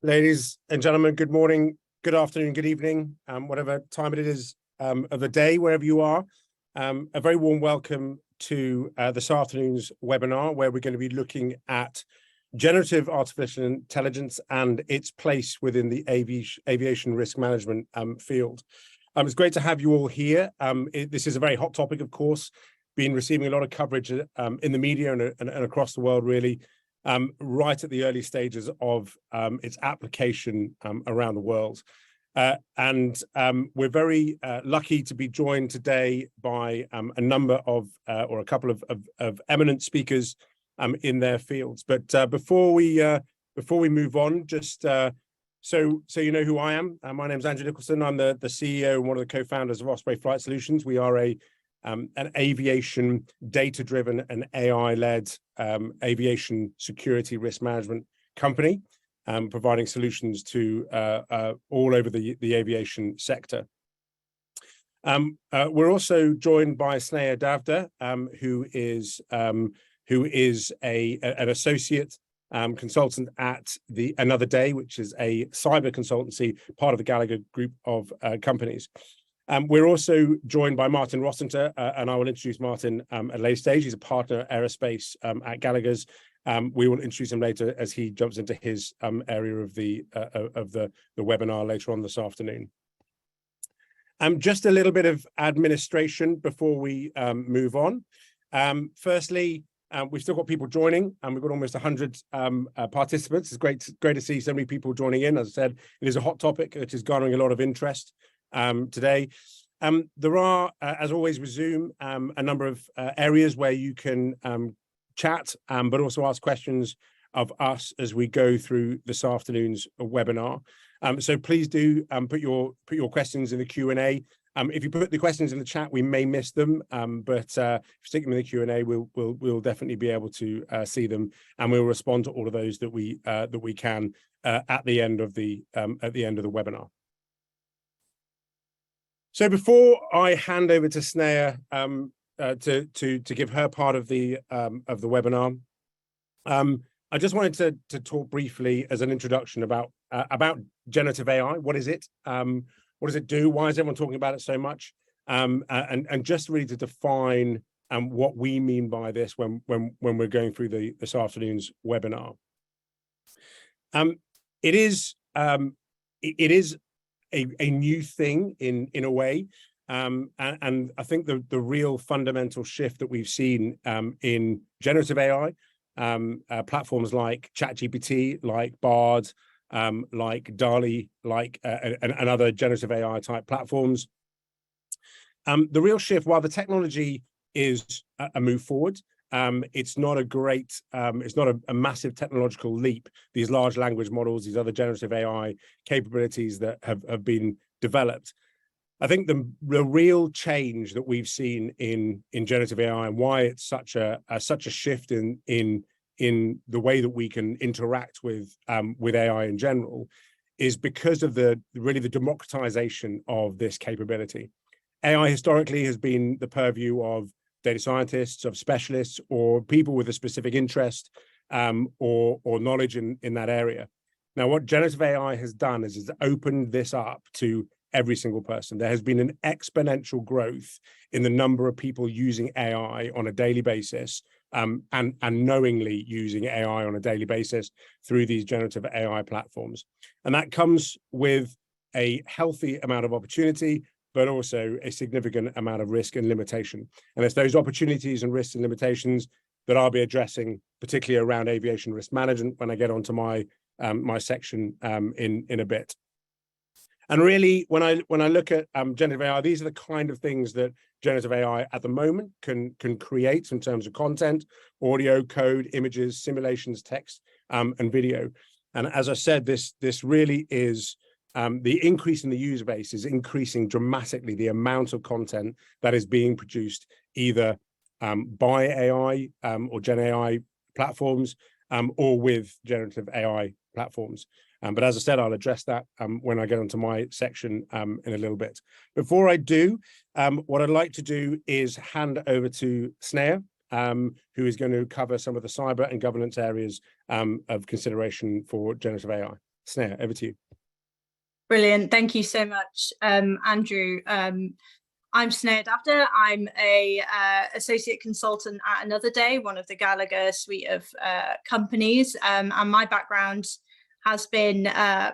Ladies and gentlemen, good morning, good afternoon, good evening, whatever time it is of the day, wherever you are. A very warm welcome to this afternoon's webinar, where we're going to be looking at generative artificial intelligence and its place within the aviation risk management field. It's great to have you all here. This is a very hot topic, of course, been receiving a lot of coverage in the media and across the world, really. Right at the early stages of its application around the world. We're very lucky to be joined today by a number of, or a couple of eminent speakers in their fields. But before we move on, just so you know who I am, my name is Andrew Nicholson. I'm the CEO and one of the co-founders of Osprey Flight Solutions. We are an aviation data-driven and AI-led aviation security risk management company, providing solutions to all over the aviation sector. We're also joined by Sneha Davda, who is an associate consultant at the AnotherDay, which is a cyber consultancy, part of the Gallagher group of companies. We're also joined by Martin Rossenter, and I will introduce Martin at a later stage. He's a partner at aerospace at Gallagher's. We will introduce him later as he jumps into his area of the webinar later on this afternoon. Just a little bit of administration before we move on. Firstly, we've still got people joining, and we've got almost 100 participants. It's great to see so many people joining in. As I said, it is a hot topic which is garnering a lot of interest today. There are, as always with Zoom, a number of areas where you can chat, but also ask questions of us as we go through this afternoon's webinar. So please do put your questions in the Q&A. If you put the questions in the chat, we may miss them, but if you stick them in the Q&A, we'll definitely be able to see them, and we'll respond to all of those that we can at the end of the webinar. So before I hand over to Sneha to give her part of the webinar, I just wanted to talk briefly as an introduction about generative AI. What is it? What does it do? Why is everyone talking about it so much? And just really to define what we mean by this when we're going through this afternoon's webinar. It is a new thing in a way, and I think the real fundamental shift that we've seen in generative AI, platforms like ChatGPT, like Bard, like DALL-E, and other generative AI type platforms. The real shift, while the technology is a move forward, it's not a massive technological leap. These large language models, these other generative AI capabilities that have been developed. I think the real change that we've seen in generative AI and why it's such a shift in the way that we can interact with AI in general is because of the democratization of this capability. AI historically has been the purview of data scientists, of specialists, or people with a specific interest or knowledge in that area. Now, what generative AI has done is it's opened this up to every single person. There has been an exponential growth in the number of people using AI on a daily basis, and knowingly using AI on a daily basis through these generative AI platforms. And that comes with a healthy amount of opportunity, but also a significant amount of risk and limitation. And it's those opportunities and risks and limitations that I'll be addressing, particularly around aviation risk management, when I get onto my section in a bit. And really, when I look at generative AI, these are the kind of things that generative AI at the moment can create in terms of content, audio, code, images, simulations, text, and video. And as I said, this really is the increase in the user base is increasing dramatically the amount of content that is being produced either by AI or GenAI platforms or with generative AI platforms. But as I said, I'll address that when I get onto my section in a little bit. Before I do, what I'd like to do is hand over to Sneha, who is going to cover some of the cyber and governance areas of consideration for generative AI. Sneh, over to you. Brilliant. Thank you so much, Andrew. I'm Sneh Adapter. I'm a associate consultant at AnotherDay, one of the Gallagher suite of companies. And my background has been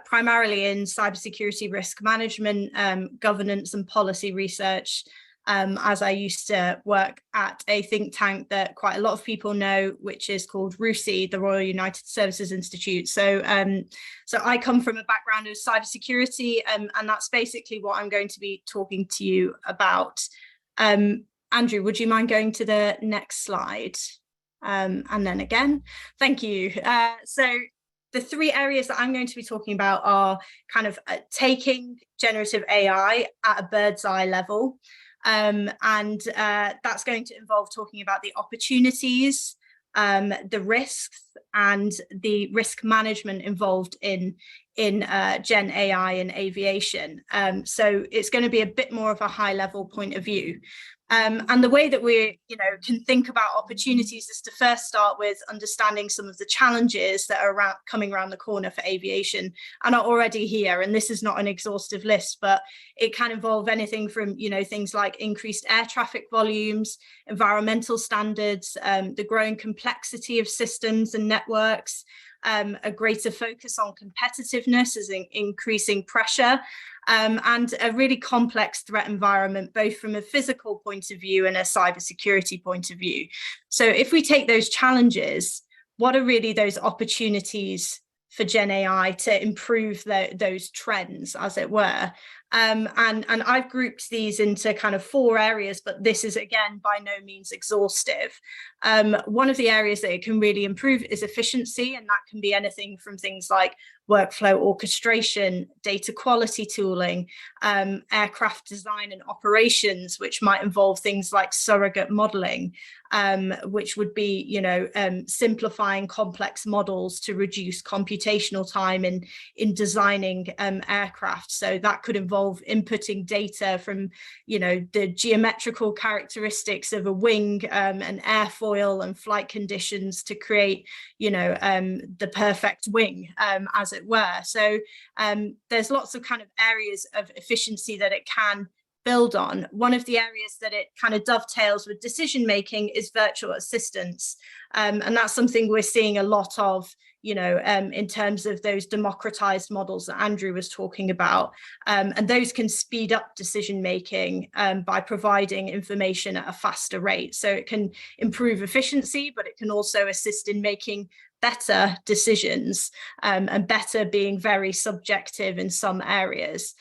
primarily in cybersecurity risk management, governance and policy research, as I used to work at a think tank that quite a lot of people know, which is called RUSI, the Royal United Services Institute. So I come from a background of cybersecurity, and that's basically what I'm going to be talking to you about. Andrew, would you mind going to the next slide? And then again, thank you. So the three areas that I'm going to be talking about are kind of taking generative AI at a bird's eye level. That's going to involve talking about the opportunities, the risks, and the risk management involved in Gen AI and aviation. So it's going to be a bit more of a high level point of view. And the way that we, can think about opportunities is to first start with understanding some of the challenges that are coming around the corner for aviation and are already here. And this is not an exhaustive list, but it can involve anything from, things like increased air traffic volumes, environmental standards, the growing complexity of systems and networks, a greater focus on competitiveness as increasing pressure, and a really complex threat environment, both from a physical point of view and a cybersecurity point of view. So if we take those challenges, what are really those opportunities for Gen AI to improve those trends, as it were? And I've grouped these into kind of 4 areas, but this is, again, by no means exhaustive. One of the areas that it can really improve is efficiency, and that can be anything from things like workflow orchestration, data quality tooling, aircraft design and operations, which might involve things like surrogate modeling, which would be, simplifying complex models to reduce computational time in designing aircraft. So that could involve inputting data from, the geometrical characteristics of a wing, and airfoil and flight conditions to create, the perfect wing, as it were. So there's lots of kind of areas of efficiency that it can build on. One of the areas that it kind of dovetails with decision making is virtual assistants, and that's something we're seeing a lot of, in terms of those democratized models that Andrew was talking about, and those can speed up decision making by providing information at a faster rate. So it can improve efficiency, but it can also assist in making better decisions, and better being very subjective in some areas.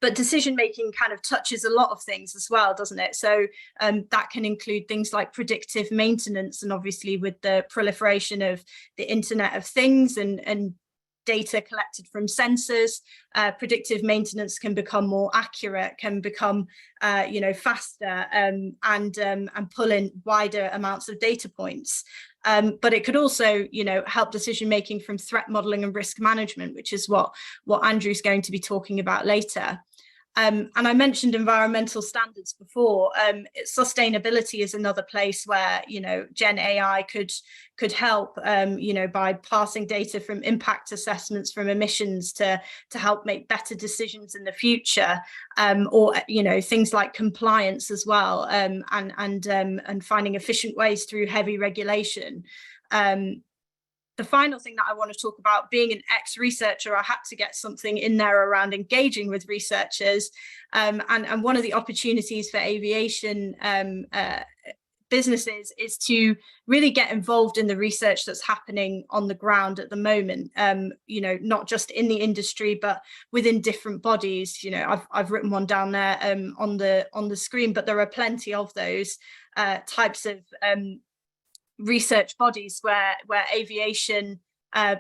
But decision making kind of touches a lot of things as well, doesn't it? So that can include things like predictive maintenance, and obviously with the proliferation of the Internet of Things and data collected from sensors, predictive maintenance can become more accurate, can become faster, and pull in wider amounts of data points. But it could also, help decision making from threat modeling and risk management, which is what Andrew's going to be talking about later. And I mentioned environmental standards before. Sustainability is another place where, Gen AI could help, by passing data from impact assessments from emissions to help make better decisions in the future, or things like compliance as well, and finding efficient ways through heavy regulation. The final thing that I want to talk about, being an ex-researcher, I had to get something in there around engaging with researchers. And one of the opportunities for aviation businesses is to really get involved in the research that's happening on the ground at the moment, not just in the industry, but within different bodies. I've written one down there on the screen, but there are plenty of those types of research bodies where aviation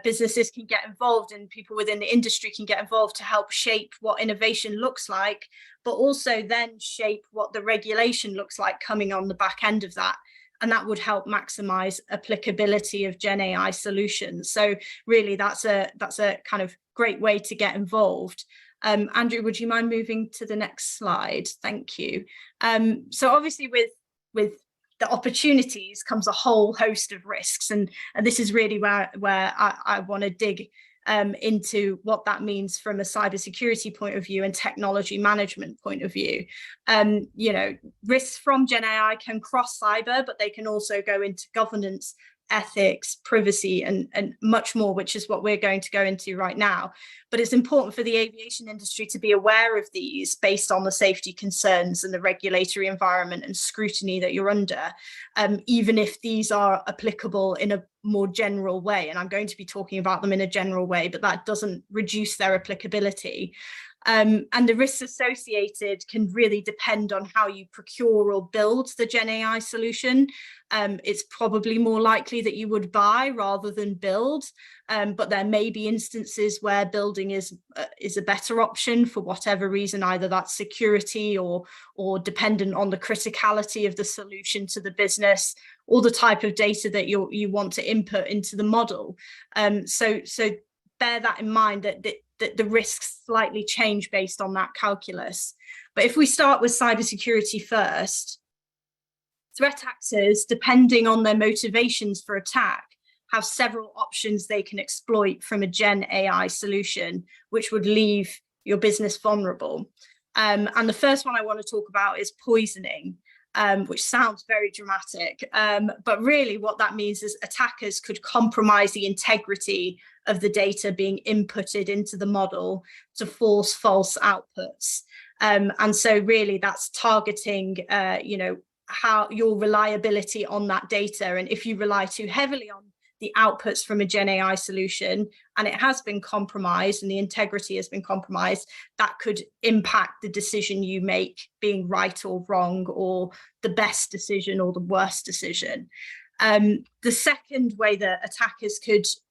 businesses can get involved, and people within the industry can get involved to help shape what innovation looks like, but also then shape what the regulation looks like coming on the back end of that. And that would help maximize applicability of Gen AI solutions. So really, that's a kind of great way to get involved. Andrew, would you mind moving to the next slide? Thank you. So obviously with the opportunities comes a whole host of risks, and this is really where I want to dig into what that means from a cybersecurity point of view and technology management point of view. Risks from GenAI can cross cyber, but they can also go into governance, ethics, privacy, and much more, which is what we're going to go into right now. But it's important for the aviation industry to be aware of these based on the safety concerns and the regulatory environment and scrutiny that you're under, even if these are applicable in a more general way. And I'm going to be talking about them in a general way, but that doesn't reduce their applicability. And the risks associated can really depend on how you procure or build the GenAI solution. It's probably more likely that you would buy rather than build, but there may be instances where building is a better option for whatever reason, either that's security or dependent on the criticality of the solution to the business or the type of data that you want to input into the model. So bear that in mind, that the risks slightly change based on that calculus. But if we start with cybersecurity first, threat actors, depending on their motivations for attack, have several options they can exploit from a Gen AI solution, which would leave your business vulnerable. And the first one I want to talk about is poisoning, which sounds very dramatic. But really what that means is attackers could compromise the integrity of the data being inputted into the model to force false outputs. And so really that's targeting, how your reliability on that data. And if you rely too heavily on the outputs from a Gen AI solution and it has been compromised and the integrity has been compromised, that could impact the decision you make being right or wrong, or the best decision or the worst decision. The second way that attackers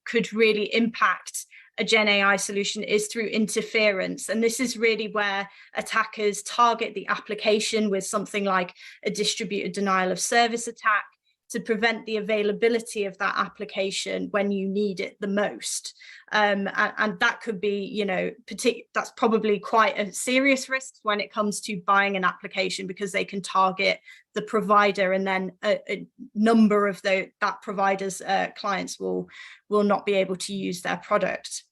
could really impact a Gen AI solution is through interference. And this is really where attackers target the application with something like a distributed denial of service attack to prevent the availability of that application when you need it the most. And that could be, that's probably quite a serious risk when it comes to buying an application, because they can target the provider, and then a number of that provider's clients will not be able to use their product.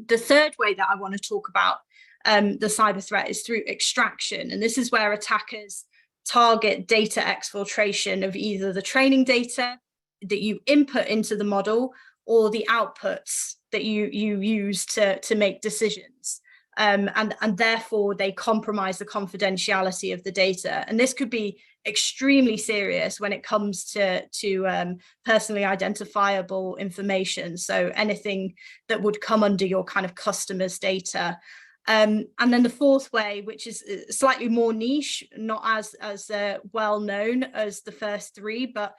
The third way that I want to talk about the cyber threat is through extraction. And this is where attackers target data exfiltration of either the training data that you input into the model or the outputs that you use to make decisions. And therefore they compromise the confidentiality of the data. And this could be extremely serious when it comes to personally identifiable information. So anything that would come under your kind of customer's data. And then the fourth way, which is slightly more niche, not as well known as the first three, but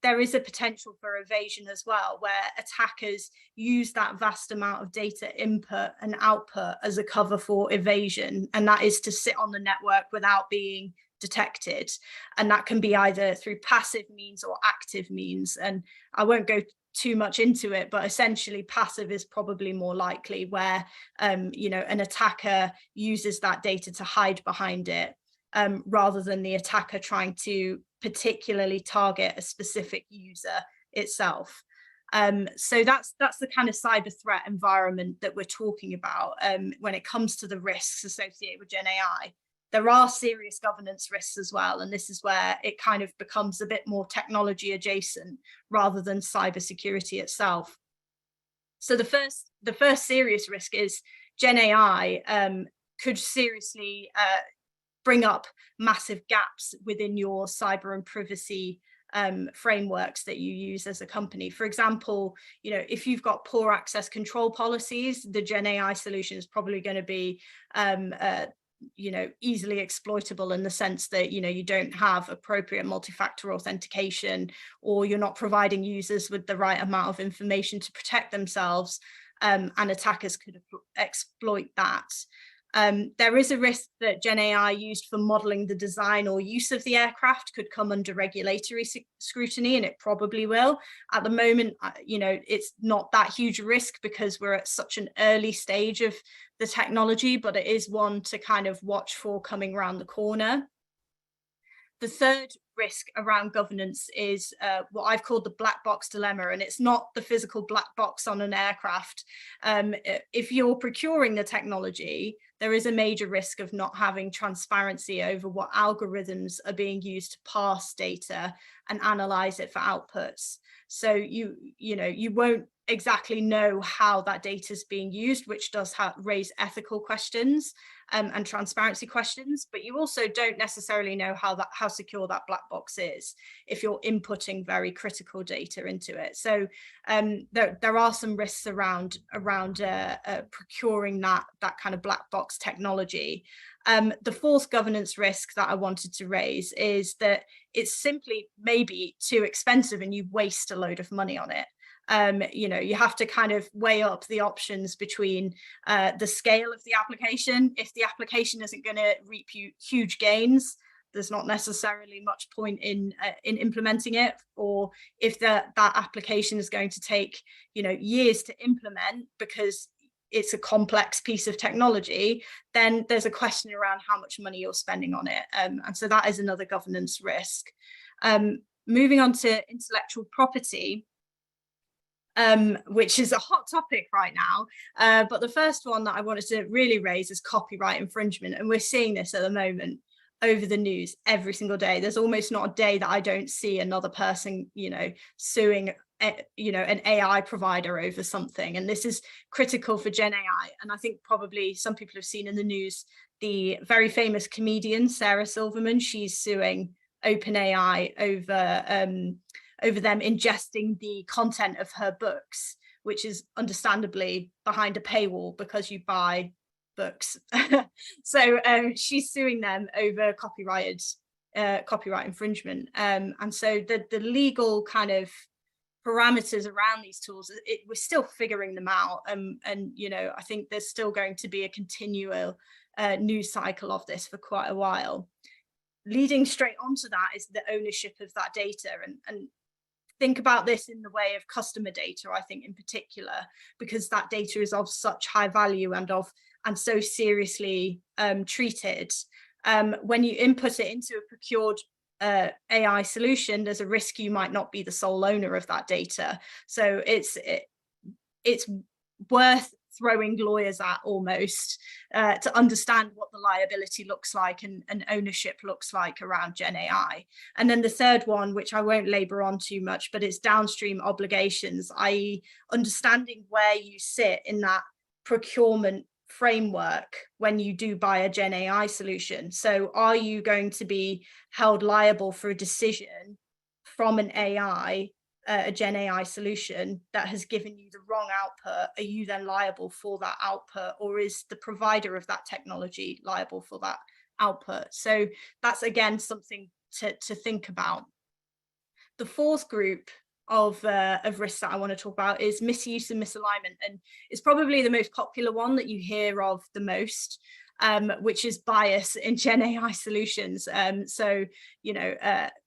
there is a potential for evasion as well, where attackers use that vast amount of data input and output as a cover for evasion, and that is to sit on the network without being detected. And that can be either through passive means or active means. And I won't go too much into it, but essentially passive is probably more likely, where an attacker uses that data to hide behind it, rather than the attacker trying to particularly target a specific user itself. So that's the kind of cyber threat environment that we're talking about when it comes to the risks associated with Gen AI. There are serious governance risks as well, and this is where it kind of becomes a bit more technology adjacent rather than cybersecurity itself. So the first serious risk is Gen AI could seriously bring up massive gaps within your cyber and privacy frameworks that you use as a company. For example, if you've got poor access control policies, the Gen AI solution is probably going to be easily exploitable, in the sense that you don't have appropriate multi-factor authentication, or you're not providing users with the right amount of information to protect themselves, and attackers could exploit that. There is a risk that Gen AI used for modeling the design or use of the aircraft could come under regulatory scrutiny, and it probably will. At the moment, it's not that huge a risk because we're at such an early stage of the technology, but it is one to kind of watch for coming around the corner. The third risk around governance is what I've called the black box dilemma, and it's not the physical black box on an aircraft. If you're procuring the technology, there is a major risk of not having transparency over what algorithms are being used to parse data and analyze it for outputs. So you won't exactly know how that data is being used, which does raise ethical questions and transparency questions, but you also don't necessarily know how secure that black box is if you're inputting very critical data into it. So there are some risks around procuring that kind of black box technology. The fourth governance risk that I wanted to raise is that it's simply maybe too expensive and you waste a load of money on it. You have to kind of weigh up the options between the scale of the application. If the application isn't going to reap you huge gains, there's not necessarily much point in implementing it. Or if that application is going to take years to implement because it's a complex piece of technology, then there's a question around how much money you're spending on it. And so that is another governance risk. Moving on to intellectual property, which is a hot topic right now. But the first one that I wanted to really raise is copyright infringement. And we're seeing this at the moment over the news every single day. There's almost not a day that I don't see another person, suing an AI provider over something. And this is critical for GenAI. And I think probably some people have seen in the news the very famous comedian Sarah Silverman. She's suing OpenAI over them ingesting the content of her books, which is understandably behind a paywall because you buy books. So she's suing them over copyright infringement. And so the legal kind of parameters around these tools, we're still figuring them out. And I think there's still going to be a continual news cycle of this for quite a while. Leading straight onto that is the ownership of that data, and think about this in the way of customer data, I think, in particular, because that data is of such high value and so seriously treated. When you input it into a procured AI solution, there's a risk you might not be the sole owner of that data. So it's worth throwing lawyers at almost to understand what the liability looks like and ownership looks like around GenAI. And then the third one, which I won't labor on too much, but it's downstream obligations, i.e. understanding where you sit in that procurement framework when you do buy a GenAI solution. So are you going to be held liable for a decision from an AI, a GenAI solution that has given you the wrong output? Are you then liable for that output, or is the provider of that technology liable for that output? So that's again something to think about. The fourth group of risks that I want to talk about is misuse and misalignment, and it's probably the most popular one that you hear of the most, which is bias in GenAI solutions. So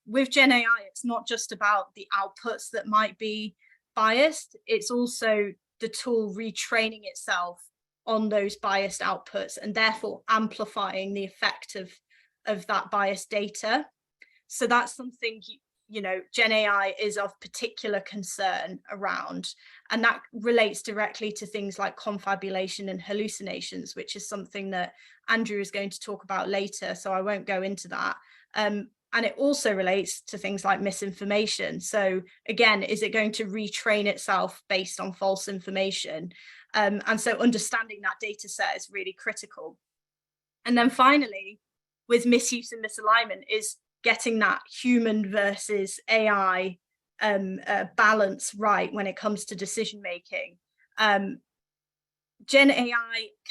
with GenAI, it's not just about the outputs that might be biased, it's also the tool retraining itself on those biased outputs and therefore amplifying the effect of that biased data. So that's something GenAI is of particular concern around, and that relates directly to things like confabulation and hallucinations, which is something that Andrew is going to talk about later, so I won't go into that. And it also relates to things like misinformation. So again, is it going to retrain itself based on false information? And so understanding that data set is really critical. And then finally, with misuse and misalignment, is getting that human versus AI balance right when it comes to decision making. GenAI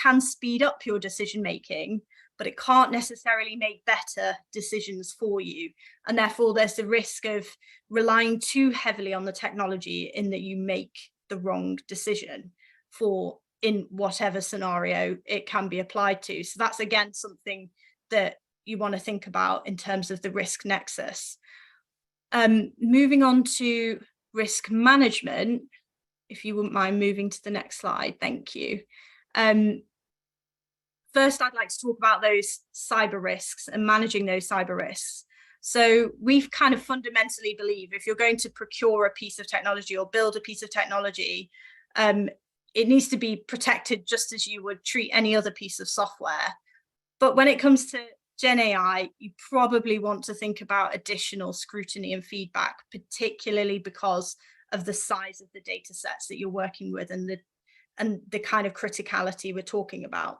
can speed up your decision making, but it can't necessarily make better decisions for you. And therefore, there's the risk of relying too heavily on the technology in that you make the wrong decision in whatever scenario it can be applied to. So that's, again, something that you want to think about in terms of the risk nexus. Moving on to risk management, if you wouldn't mind moving to the next slide, thank you. First, I'd like to talk about those cyber risks and managing those cyber risks. So we've kind of fundamentally believe if you're going to procure a piece of technology or build a piece of technology, it needs to be protected just as you would treat any other piece of software. But when it comes to GenAI, you probably want to think about additional scrutiny and feedback, particularly because of the size of the data sets that you're working with and the kind of criticality we're talking about.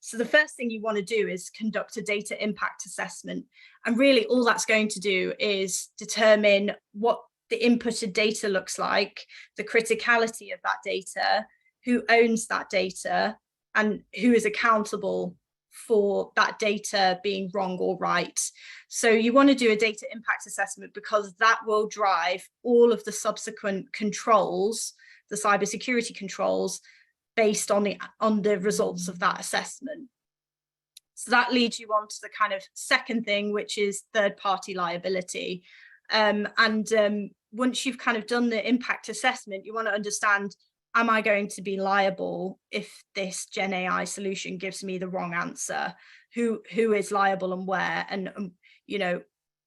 So the first thing you want to do is conduct a data impact assessment. And really all that's going to do is determine what the inputted data looks like, the criticality of that data, who owns that data, and who is accountable for that data being wrong or right. So you want to do a data impact assessment because that will drive all of the subsequent controls, the cybersecurity controls, based on the results of that assessment. So that leads you on to the kind of second thing, which is third-party liability. Once you've kind of done the impact assessment, you want to understand, am I going to be liable if this GenAI solution gives me the wrong answer? Who is liable and where? And you know,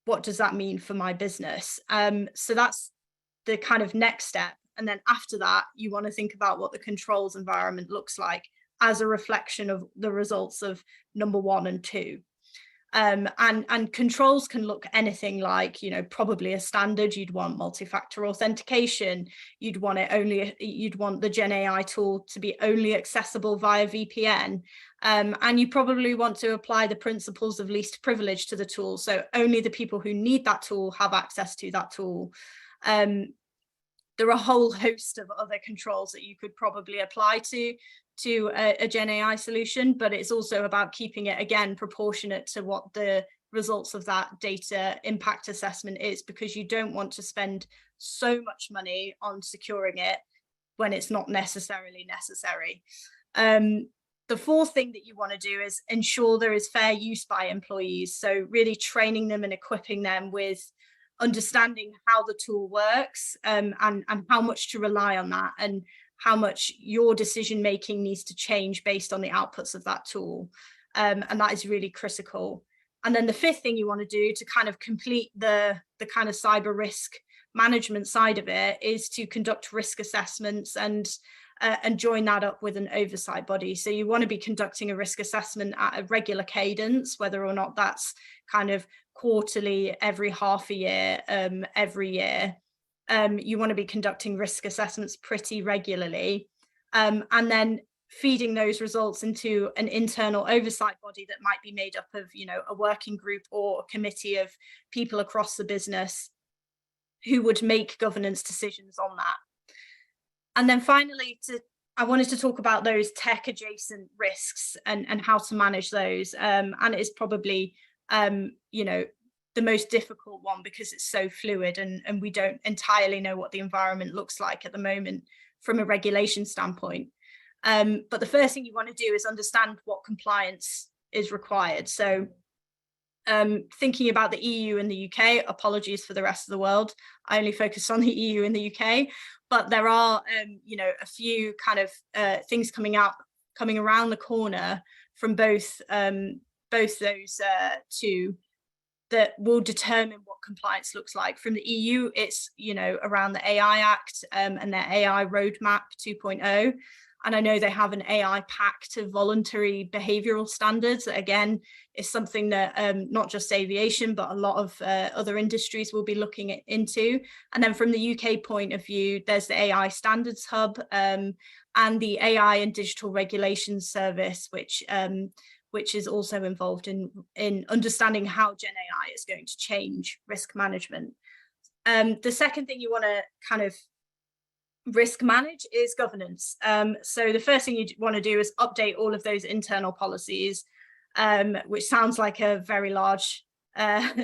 what does that mean for my business? So that's the kind of next step. And then after that, you want to think about what the controls environment looks like as a reflection of the results of number 1 and 2. And controls can look anything like, you know, probably a standard. You'd want multi-factor authentication. You'd want the GenAI tool to be only accessible via VPN. And you probably want to apply the principles of least privilege to the tool. So only the people who need that tool have access to that tool. There are a whole host of other controls that you could probably apply to a GenAI solution, but it's also about keeping it, again, proportionate to what the results of that data impact assessment is, because you don't want to spend so much money on securing it when it's not necessarily necessary. The fourth thing that you want to do is ensure there is fair use by employees. So really training them and equipping them with understanding how the tool works, and how much to rely on that, and how much your decision making needs to change based on the outputs of that tool. And that is really critical. And then the fifth thing you want to do to kind of complete the kind of cyber risk management side of it is to conduct risk assessments and join that up with an oversight body. So you want to be conducting a risk assessment at a regular cadence, whether or not that's kind of quarterly, every half a year, every year. You want to be conducting risk assessments pretty regularly, and then feeding those results into an internal oversight body that might be made up of, you know, a working group or a committee of people across the business who would make governance decisions on that. And then finally, I wanted to talk about those tech adjacent risks and how to manage those. And it's probably, you know, the most difficult one because it's so fluid and we don't entirely know what the environment looks like at the moment from a regulation standpoint. But the first thing you want to do is understand what compliance is required. So thinking about the EU and the UK, apologies for the rest of the world, I only focus on the EU and the UK, but there are, you know, a few kind of things coming around the corner from both those two that will determine what compliance looks like. From the EU, it's, you know, around the AI Act and their AI Roadmap 2.0. And I know they have an AI Pact to voluntary behavioural standards. That, again, is something that not just aviation, but a lot of other industries will be looking into. And then from the UK point of view, there's the AI Standards Hub and the AI and Digital Regulations Service, which is also involved in understanding how GenAI is going to change risk management. The second thing you want to kind of risk manage is governance. So the first thing you want to do is update all of those internal policies, which sounds like a very large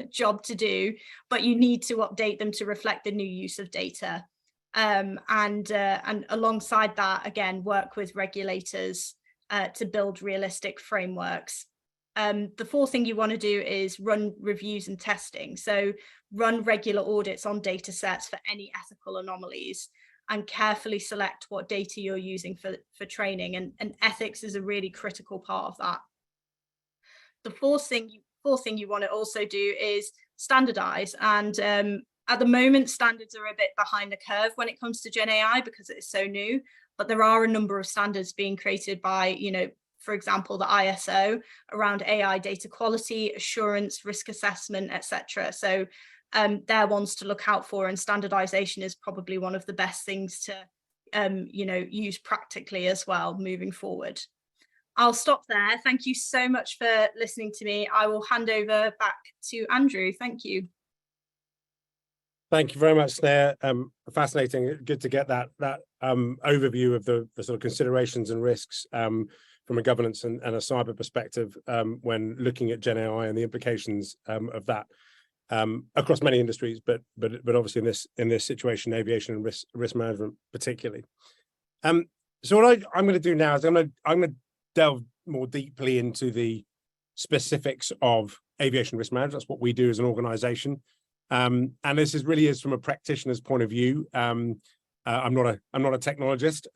job to do, but you need to update them to reflect the new use of data. And alongside that, again, work with regulators to build realistic frameworks. The fourth thing you want to do is run reviews and testing. So run regular audits on data sets for any ethical anomalies and carefully select what data you're using for training. And ethics is a really critical part of that. The fourth thing you want to also do is standardize. And at the moment, standards are a bit behind the curve when it comes to Gen AI because it's so new, but there are a number of standards being created by, for example, the ISO around AI data quality, assurance, risk assessment, etc. So they're ones to look out for, and standardization is probably one of the best things to use practically as well moving forward. I'll stop there. Thank you so much for listening to me. I will hand over back to Andrew. Thank you. Thank you very much, Snare. Fascinating. Good to get that overview of the sort of considerations and risks from a governance and a cyber perspective when looking at Gen AI and the implications of that across many industries, but obviously in this situation, aviation and risk management particularly. So what I'm going to do now is I'm going to delve more deeply into the specifics of aviation risk management. That's what we do as an organization. And this really is from a practitioner's point of view. I'm not a technologist.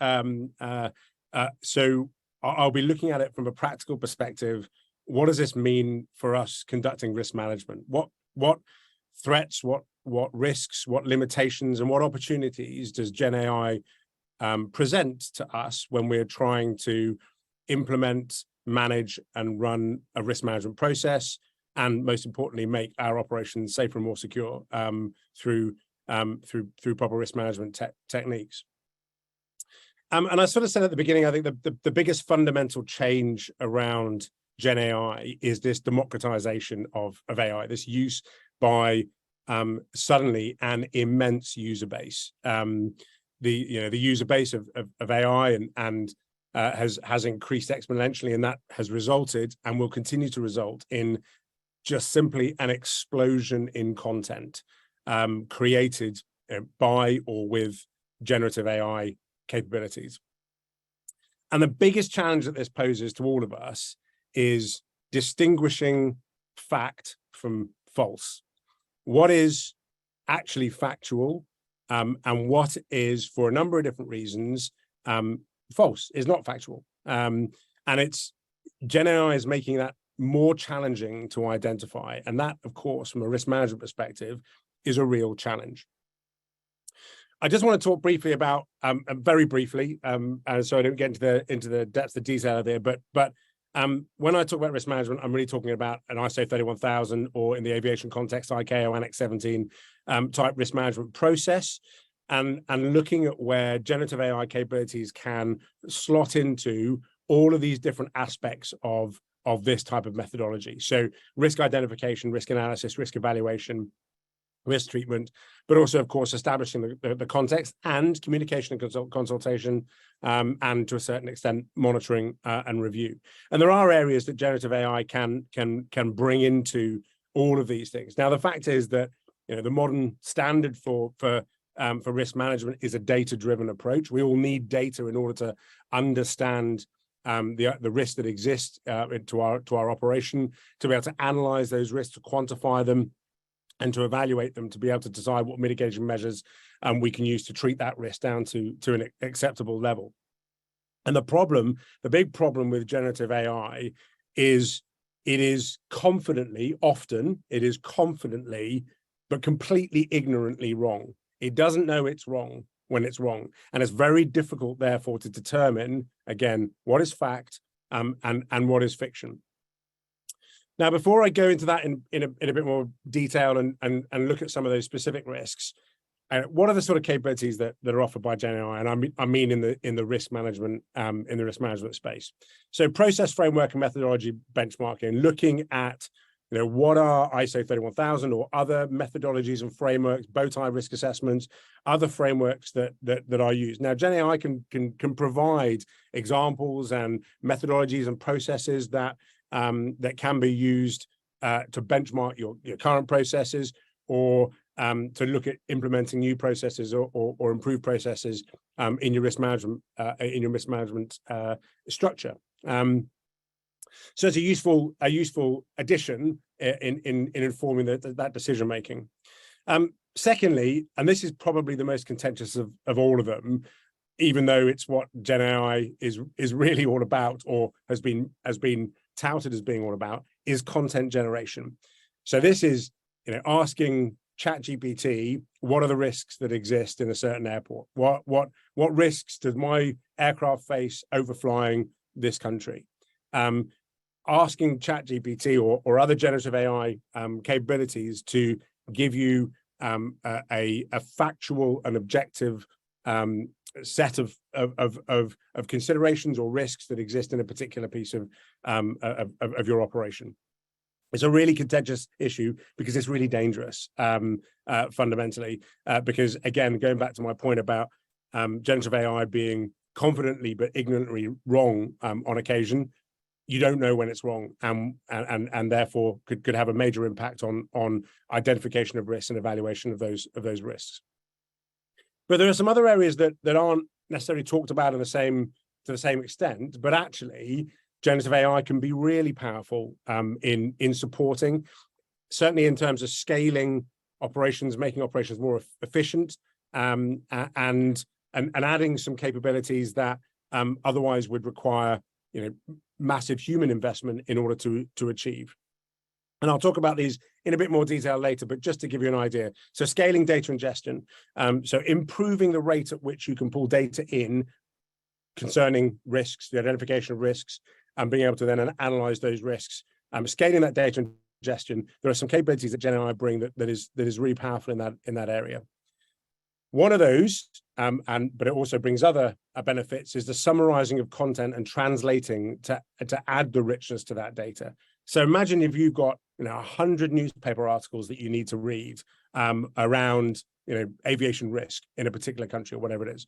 So I'll be looking at it from a practical perspective. What does this mean for us conducting risk management? What threats, what risks, what limitations, and what opportunities does Gen AI present to us when we're trying to implement, manage, and run a risk management process, and most importantly, make our operations safer and more secure through proper risk management techniques. And I sort of said at the beginning, I think the biggest fundamental change around Gen AI is this democratization of AI, this use by suddenly an immense user base. The user base of AI has increased exponentially, and that has resulted and will continue to result in just simply an explosion in content created by or with generative AI capabilities. And the biggest challenge that this poses to all of us is distinguishing fact from false. What is actually factual and what is, for a number of different reasons, false, is not factual. And it's Gen AI is making that more challenging to identify. And that, of course, from a risk management perspective, is a real challenge. I just want to talk briefly about, very briefly, so I don't get into the depths of detail there, but when I talk about risk management, I'm really talking about an ISO 31000, or in the aviation context, ICAO Annex 17 type risk management process, and looking at where generative AI capabilities can slot into all of these different aspects of this type of methodology. So risk identification, risk analysis, risk evaluation, risk treatment, but also, of course, establishing the context and communication and consultation, and to a certain extent, monitoring and review. And there are areas that generative AI can bring into all of these things. Now, the fact is that the modern standard for risk management is a data-driven approach. We all need data in order to understand the risks that exist to our operation, to be able to analyze those risks, to quantify them, and to evaluate them, to be able to decide what mitigation measures we can use to treat that risk down to an acceptable level. And the big problem with generative AI is it is confidently, but completely ignorantly wrong. It doesn't know it's wrong when it's wrong. And it's very difficult, therefore, to determine, again, what is fact and what is fiction. Now, before I go into that in a bit more detail and look at some of those specific risks, what are the sort of capabilities that are offered by Gen AI? And I mean in the risk management space. So process framework and methodology benchmarking, looking at what are ISO 31000 or other methodologies and frameworks, bow tie risk assessments, other frameworks that are used. Now, Gen AI can provide examples and methodologies and processes that can be used to benchmark your current processes, or to look at implementing new processes or improved processes in your risk management structure. So it's a useful addition in informing that decision making. Secondly, and this is probably the most contentious of all of them, even though it's what Gen AI is really all about, or has been touted as being all about, is content generation. So this is asking ChatGPT, what are the risks that exist in a certain airport? What risks does my aircraft face overflying this country? Asking ChatGPT or other generative AI capabilities to give you a factual and objective set of considerations or risks that exist in a particular piece of your operation. It's a really contentious issue because it's really dangerous, fundamentally, because, again, going back to my point about generative AI being confidently but ignorantly wrong on occasion, you don't know when it's wrong, and therefore could have a major impact on identification of risks and evaluation of those risks. But there are some other areas that aren't necessarily talked about to the same extent, but actually generative AI can be really powerful in supporting, certainly in terms of scaling operations, making operations more efficient, and adding some capabilities that otherwise would require massive human investment in order to achieve. And I'll talk about these in a bit more detail later, but just to give you an idea. So scaling data ingestion, so improving the rate at which you can pull data in concerning risks, the identification of risks, and being able to then analyze those risks. Scaling that data ingestion, there are some capabilities that GenAI bring that is really powerful in that area. One of those, but it also brings other benefits, is the summarizing of content and translating to add the richness to that data. So imagine if you've got 100 newspaper articles that you need to read around aviation risk in a particular country or whatever it is.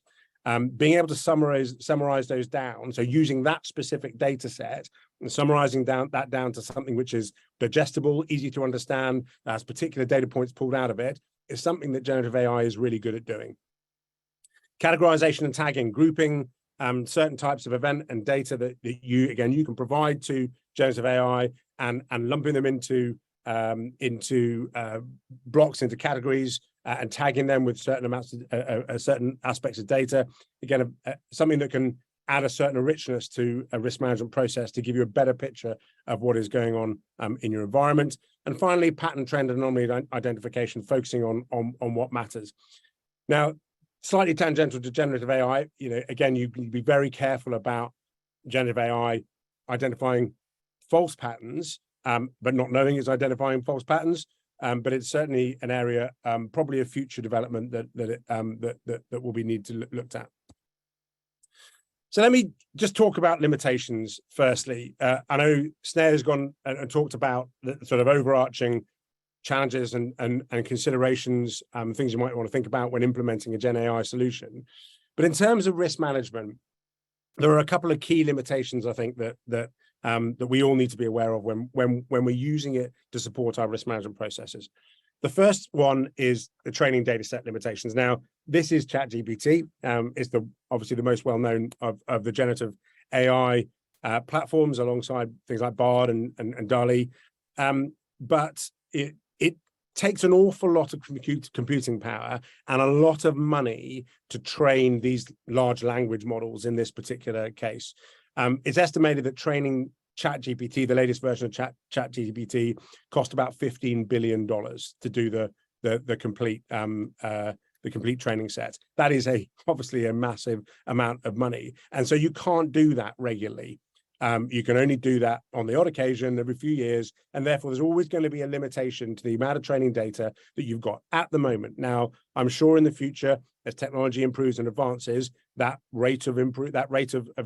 Being able to summarize those down, so using that specific data set and summarizing that down to something which is digestible, easy to understand, has particular data points pulled out of it, is something that generative AI is really good at doing. Categorization and tagging, grouping certain types of event and data that you can provide to generative AI and lumping them into blocks, into categories, and tagging them with certain amounts of certain aspects of data. Again, something that can add a certain richness to a risk management process to give you a better picture of what is going on in your environment. And finally, pattern, trend, and anomaly identification, focusing on what matters. Now, slightly tangential to generative AI, again, you can be very careful about generative AI identifying false patterns, but not knowing it's identifying false patterns. But it's certainly an area, probably a future development that will be need to looked at. So let me just talk about limitations firstly. I know Sneh has gone and talked about the sort of overarching challenges and considerations, things you might want to think about when implementing a Gen AI solution. But in terms of risk management, there are a couple of key limitations, I think, that we all need to be aware of when we're using it to support our risk management processes. The first one is the training data set limitations. Now, this is ChatGPT. It's obviously the most well-known of the generative AI platforms, alongside things like Bard and DALL-E. But it takes an awful lot of computing power and a lot of money to train these large language models in this particular case. It's estimated that training ChatGPT, the latest version of ChatGPT, cost about $15 billion to do the complete training set. That is obviously a massive amount of money, and so you can't do that regularly. You can only do that on the odd occasion every few years, and therefore there's always going to be a limitation to the amount of training data that you've got at the moment. Now, I'm sure in the future, as technology improves and advances, that rate of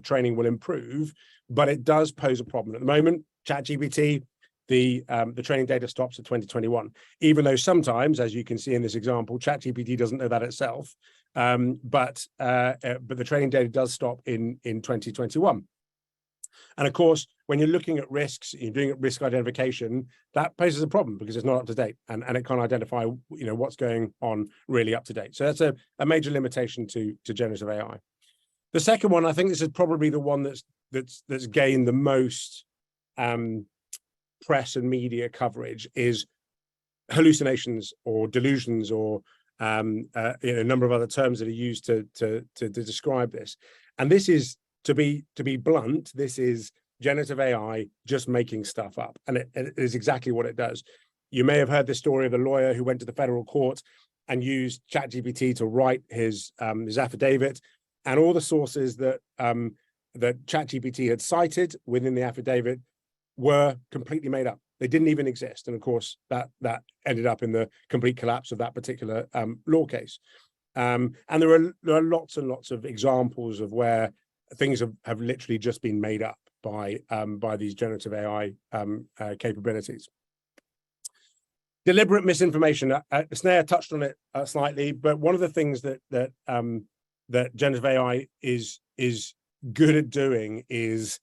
training will improve, but it does pose a problem. At the moment, ChatGPT, the training data stops at 2021, even though sometimes, as you can see in this example, ChatGPT doesn't know that itself, but the training data does stop in 2021. And of course, when you're looking at risks, you're doing risk identification, that poses a problem because it's not up to date, and it can't identify what's going on really up to date. So that's a major limitation to generative AI. The second one, I think this is probably the one that's gained the most press and media coverage, is hallucinations or delusions, or a number of other terms that are used to describe this. And this is, to be blunt, this is generative AI just making stuff up, and it is exactly what it does. You may have heard the story of the lawyer who went to the federal court and used ChatGPT to write his affidavit, and all the sources that ChatGPT had cited within the affidavit were completely made up. They didn't even exist, and of course that ended up in the complete collapse of that particular law case. And there are lots and lots of examples of where things have literally just been made up by these generative AI capabilities. Deliberate misinformation. Snare touched on it slightly, but one of the things that generative AI is good at doing is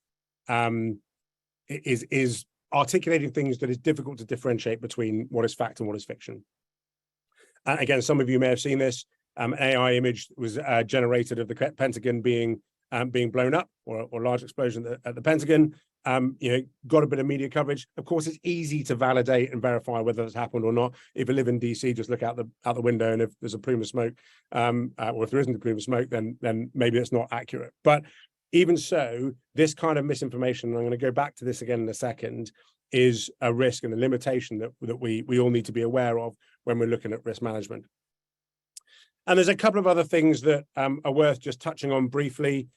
articulating things that is difficult to differentiate between what is fact and what is fiction. Again, some of you may have seen this. An AI image was generated of the Pentagon being blown up, or a large explosion at the Pentagon. Got a bit of media coverage. Of course, it's easy to validate and verify whether it's happened or not. If you live in DC, just look out the window, and if there's a plume of smoke, or if there isn't a plume of smoke, then maybe it's not accurate. But even so, this kind of misinformation, and I'm going to go back to this again in a second, is a risk and a limitation that we all need to be aware of when we're looking at risk management. And there's a couple of other things that are worth just touching on briefly.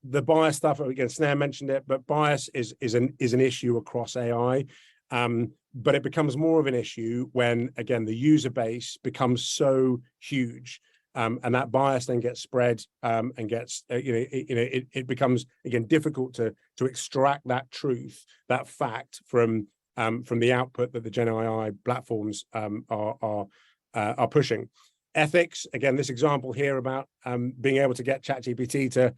The bias stuff, again, Snare mentioned it, but bias is an issue across AI. But it becomes more of an issue when, again, the user base becomes so huge, and that bias then gets spread, and gets it becomes, again, difficult to extract that truth, that fact from the output that the GenAI platforms are pushing. Ethics, again, this example here about being able to get ChatGPT to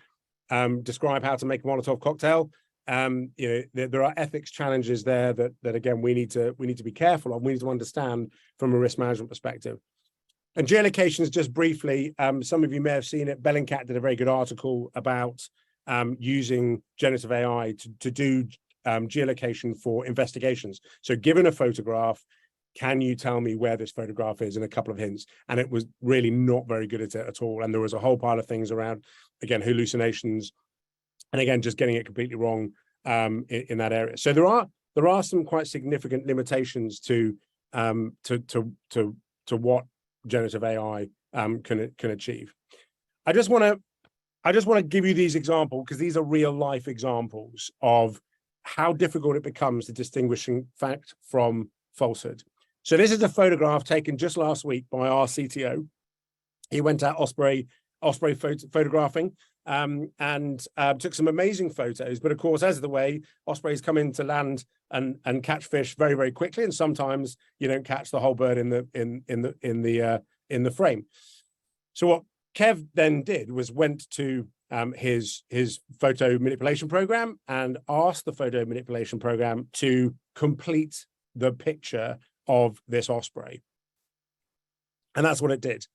describe how to make a Molotov cocktail. There are ethics challenges there that again we need to be careful of. We need to understand from a risk management perspective. And geolocations, just briefly, some of you may have seen it. Bellingcat did a very good article about using generative AI to do geolocation for investigations. So given a photograph, can you tell me where this photograph is, in a couple of hints? And it was really not very good at it at all. And there was a whole pile of things around, again, hallucinations, and again, just getting it completely wrong in that area. So there are some quite significant limitations to what generative AI can achieve. I just want to give you these examples, because these are real life examples of how difficult it becomes to distinguishing fact from falsehood. So this is a photograph taken just last week by our CTO. He went out Osprey photographing, and took some amazing photos. But of course, as the way, Ospreys come into land and catch fish very, very quickly, and sometimes you don't catch the whole bird in the frame. So what Kev then did was went to his photo manipulation program and asked the photo manipulation program to complete the picture of this osprey. And that's what it did.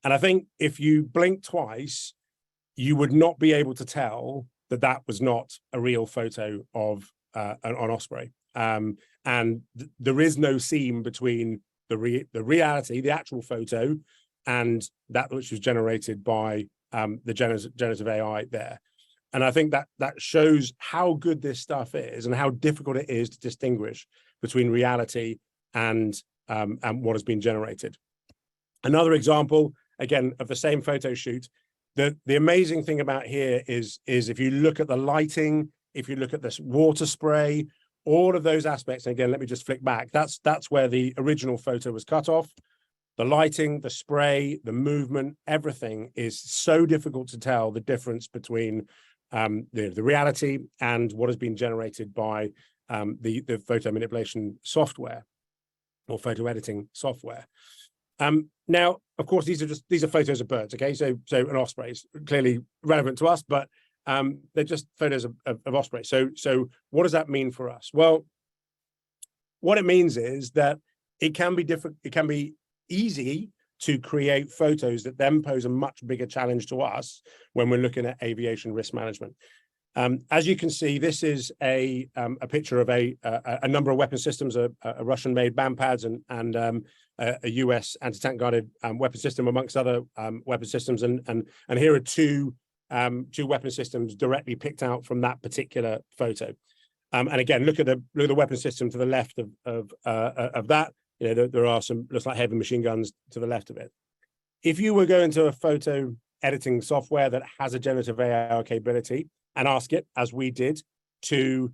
And I think if you blink twice, you would not be able to tell that that was not a real photo of an osprey. And there is no seam between the reality, the actual photo, and that which was generated by the generative AI there. And I think that shows how good this stuff is and how difficult it is to distinguish between reality and what has been generated. Another example, again, of the same photo shoot. The amazing thing about here is if you look at the lighting, if you look at this water spray, all of those aspects, and again, let me just flick back. That's where the original photo was cut off. The lighting, the spray, the movement, everything is so difficult to tell the difference between the reality and what has been generated by the photo manipulation software or photo editing software. Now, of course, these are photos of birds. Okay, so an osprey is clearly relevant to us, but they're just photos of osprey. So what does that mean for us? Well, what it means is that it can be different. It can be easy to create photos that then pose a much bigger challenge to us when we're looking at aviation risk management. As you can see, this is a picture of a number of weapon systems, a Russian-made BAM-PADs and a US anti-tank guided weapon system, amongst other weapon systems. And here are two weapon systems directly picked out from that particular photo. And again, look at the weapon system to the left of that. there are some, looks like heavy machine guns to the left of it. If you were going to a photo editing software that has a generative AI capability and ask it, as we did, to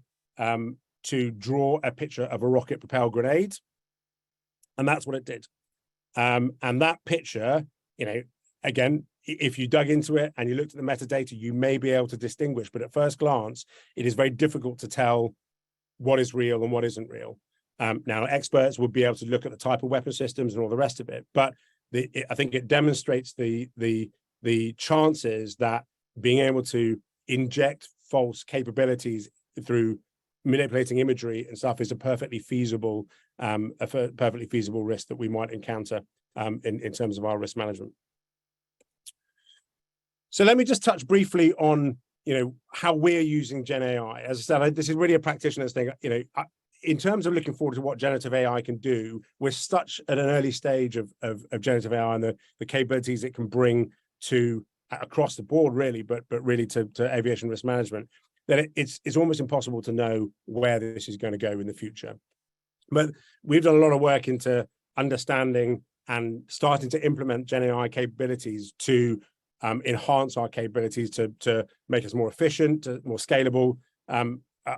draw a picture of a rocket propelled grenade, and that's what it did. And that picture, again, if you dug into it and you looked at the metadata, you may be able to distinguish, but at first glance, it is very difficult to tell what is real and what isn't real. Now, experts would be able to look at the type of weapon systems and all the rest of it, but I think it demonstrates the chances that being able to inject false capabilities through manipulating imagery and stuff is a perfectly feasible risk that we might encounter in terms of our risk management. So let me just touch briefly on how we're using GenAI. As I said, this is really a practitioner's thing. In terms of looking forward to what generative AI can do, we're such at an early stage of generative AI and the capabilities it can bring to across the board, really, but really to aviation risk management, that it's almost impossible to know where this is going to go in the future. But we've done a lot of work into understanding and starting to implement GenAI capabilities to enhance our capabilities to make us more efficient, more scalable,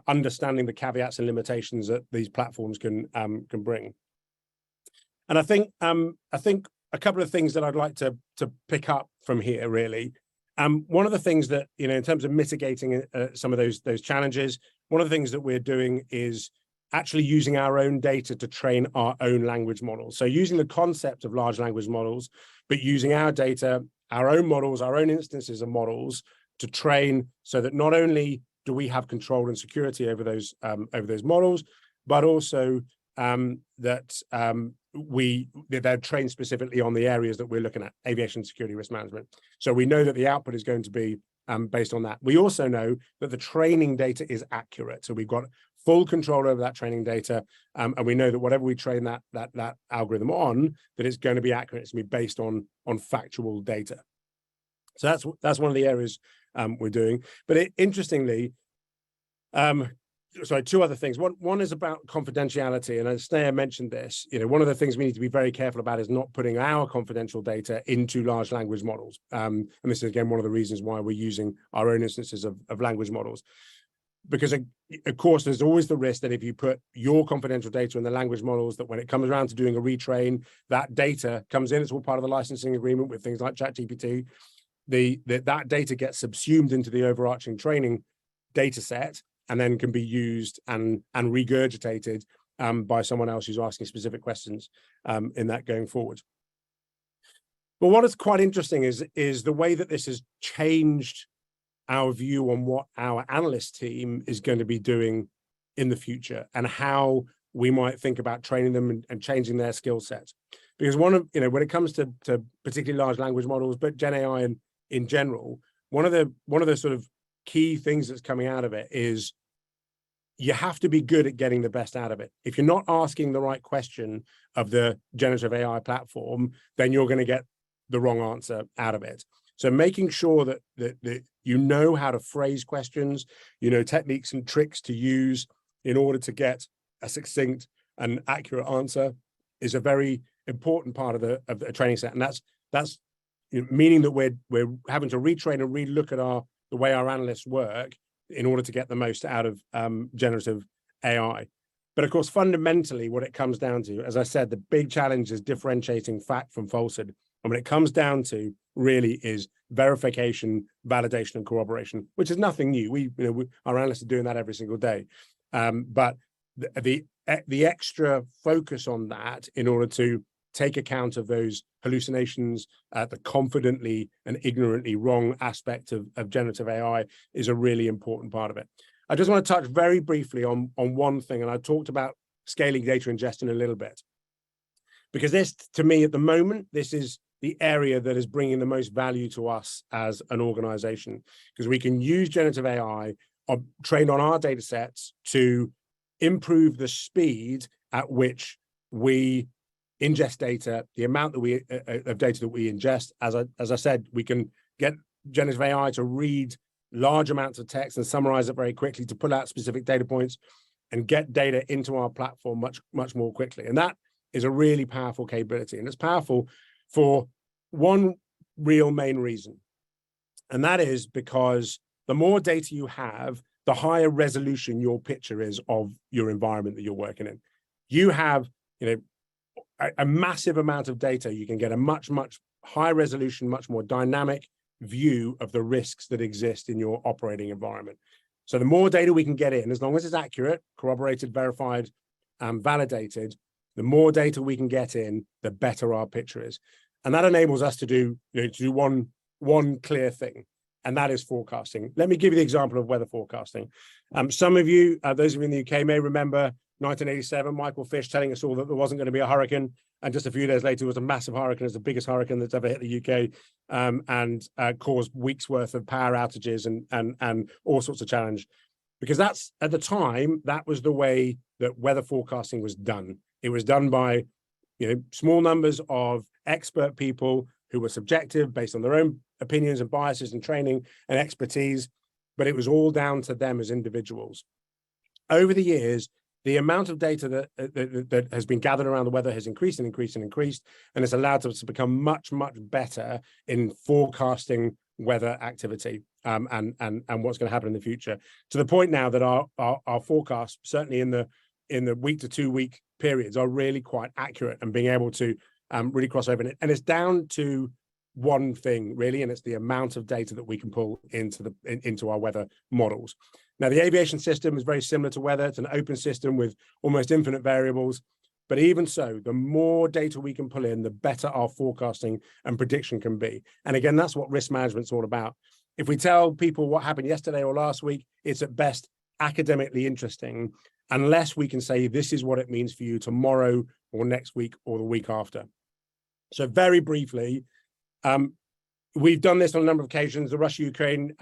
understanding the caveats and limitations that these platforms can bring. And I think a couple of things that I'd like to pick up from here, really. One of the things that, in terms of mitigating some of those challenges, one of the things that we're doing is actually using our own data to train our own language models. So using the concept of large language models, but using our data, our own models, our own instances of models to train, so that not only do we have control and security over those models, but also that they're trained specifically on the areas that we're looking at, aviation security risk management. So we know that the output is going to be based on that. We also know that the training data is accurate. So we've got full control over that training data, and we know that whatever we train that algorithm on, that it's going to be accurate. It's going to be based on factual data. So that's one of the areas we're doing. But interestingly, sorry, two other things. One is about confidentiality, and as Snea mentioned this, one of the things we need to be very careful about is not putting our confidential data into large language models. And this is, again, one of the reasons why we're using our own instances of language models. Because, of course, there's always the risk that if you put your confidential data in the language models, that when it comes around to doing a retrain, that data comes in. It's all part of the licensing agreement with things like ChatGPT. That data gets subsumed into the overarching training data set and then can be used and regurgitated by someone else who's asking specific questions in that going forward. But what is quite interesting is the way that this has changed our view on what our analyst team is going to be doing in the future and how we might think about training them and changing their skill sets. Because when it comes to particularly large language models, but GenAI in general, one of the sort of key things that's coming out of it is you have to be good at getting the best out of it. If you're not asking the right question of the generative AI platform, then you're going to get the wrong answer out of it. So making sure that you know how to phrase questions, techniques and tricks to use in order to get a succinct and accurate answer is a very important part of the training set. And that's meaning that we're having to retrain and relook at the way our analysts work in order to get the most out of generative AI. But of course, fundamentally, what it comes down to, as I said, the big challenge is differentiating fact from falsehood. And when it comes down to really is verification, validation, and corroboration, which is nothing new. Our analysts are doing that every single day. But the extra focus on that in order to take account of those hallucinations, the confidently and ignorantly wrong aspect of generative AI is a really important part of it. I just want to touch very briefly on one thing, and I talked about scaling data ingestion a little bit. Because this, to me, at the moment, this is the area that is bringing the most value to us as an organization, because we can use generative AI trained on our data sets to improve the speed at which we ingest data, the amount that of data that we ingest. As I said, we can get generative AI to read large amounts of text and summarize it very quickly to pull out specific data points and get data into our platform much more quickly. And that is a really powerful capability. And it's powerful for one real main reason. And that is because the more data you have, the higher resolution your picture is of your environment that you're working in. You have, a massive amount of data. You can get a much, much higher resolution, much more dynamic view of the risks that exist in your operating environment. So the more data we can get in, as long as it's accurate, corroborated, verified, validated, the more data we can get in, the better our picture is. And that enables us to do, one clear thing, and that is forecasting. Let me give you the example of weather forecasting. Some of you, those of you in the UK may remember 1987, Michael Fish telling us all that there wasn't going to be a hurricane. And just a few days later, it was a massive hurricane. It's the biggest hurricane that's ever hit the UK, and caused weeks worth of power outages and all sorts of challenge. Because that's, at the time, that was the way that weather forecasting was done. It was done by, small numbers of expert people who were subjective based on their own opinions and biases and training and expertise, but it was all down to them as individuals. Over the years, the amount of data that has been gathered around the weather has increased and increased and increased, and it's allowed us to become much, much better in forecasting weather activity and what's going to happen in the future, to the point now that our forecasts, certainly in the week to 2 week periods, are really quite accurate and being able to really cross over. And it's down to one thing, really, and it's the amount of data that we can pull into our weather models. Now, the aviation system is very similar to weather. It's an open system with almost infinite variables. But even so, the more data we can pull in, the better our forecasting and prediction can be. And again, that's what risk management is all about. If we tell people what happened yesterday or last week, it's at best academically interesting, unless we can say this is what it means for you tomorrow or next week or the week after. So very briefly, we've done this on a number of occasions. The Russia-Ukraine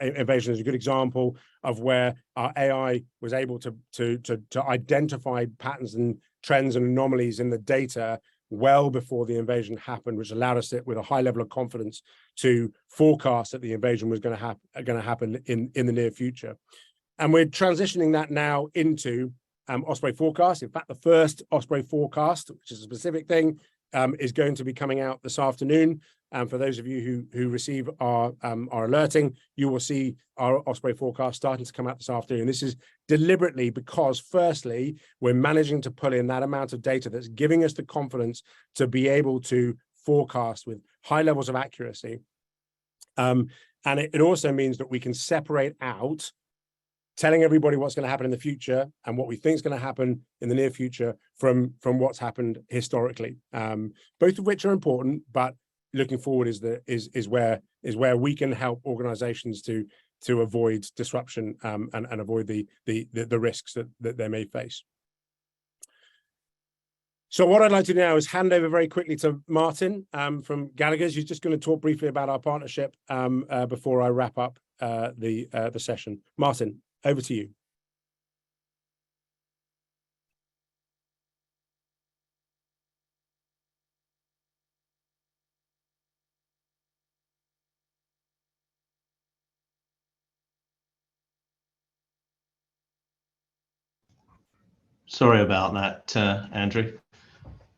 invasion is a good example of where our AI was able to identify patterns and trends and anomalies in the data well before the invasion happened, which allowed us with a high level of confidence to forecast that the invasion was going to happen in the near future. And we're transitioning that now into Osprey forecast. In fact, the first Osprey forecast, which is a specific thing, is going to be coming out this afternoon. And for those of you who receive our alerting, you will see our Osprey forecast starting to come out this afternoon. This is deliberately because, firstly, we're managing to pull in that amount of data that's giving us the confidence to be able to forecast with high levels of accuracy. And it also means that we can separate out telling everybody what's going to happen in the future and what we think is going to happen in the near future from what's happened historically. Both of which are important, but looking forward is where we can help organizations to avoid disruption and avoid the risks that they may face. So what I'd like to do now is hand over very quickly to Martin from Gallagher's, who's just going to talk briefly about our partnership before I wrap up the session. Martin, over to you. Sorry about that, Andrew.